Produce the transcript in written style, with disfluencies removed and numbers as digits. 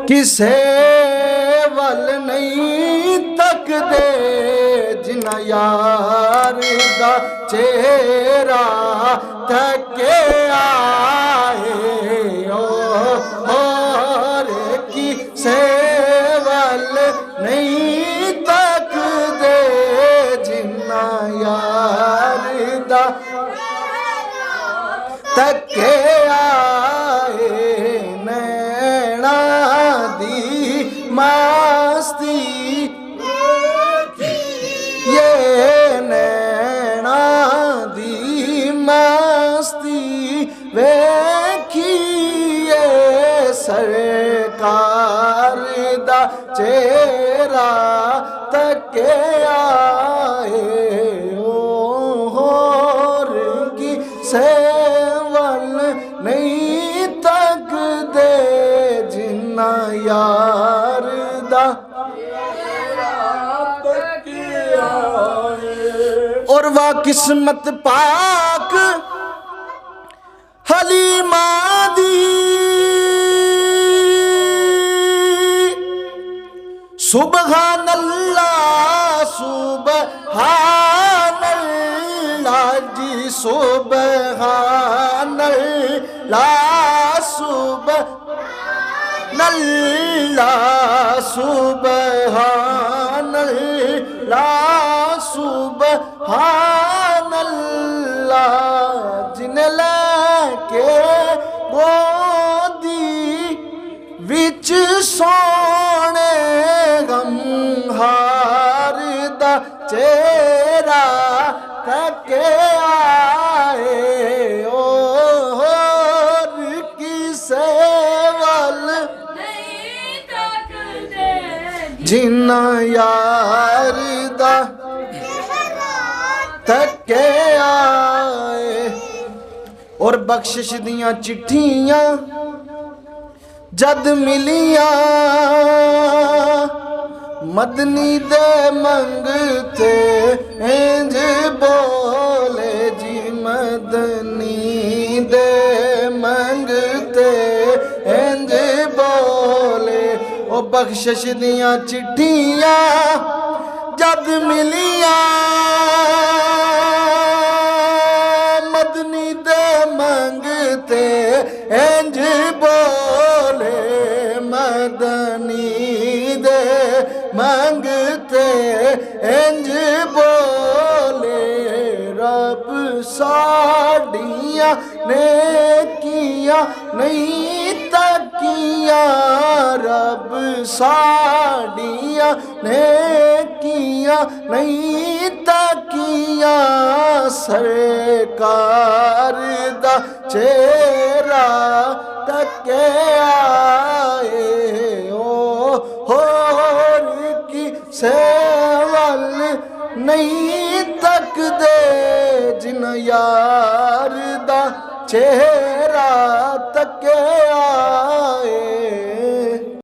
किसे वल नहीं तकदे जिन्ना यार दा चेहरा तके आए और किसे वल नहीं तकदे जिन्ना यार दा तके आए नैना दी मस्ती ये नैना दी मस्ती वेखिए सरकार दा चेहरा तके आए होर की सेवल नहीं तकदे जिन्ना यार दा और वाह किस्मत पाक हलीमा दी सुबहान अल्लाह सुबहान अल्लाह जी सुबहान अल्लाह सुबहान अल्लाह सुबहान अल्लाह सुबहान अल्लाह जिन्हें लेके गोदी विच सोने गमहार दा चेहरा तके आए और किसे वल नहीं तकदे जिन्ना यार दा तके आए और बख्शिश दियां चिट्ठियां जद मिलियां मदनी दे मंगते इंज बोले जी मदनी दे मंगते इंज बोले ओ बख्शिश दियां चिट्ठियां जद मिलियां मदनी दे मंगते इंज बोले मदनी दे मंगते इंज बोले रब साड़ियाँ ने किया नहीं तकिया रब साड़ियाँ ने किया नहीं तकिया सरकार दा चेहरा तके आए होर की सेवल नहीं तकदे जिन यार दा चेहरा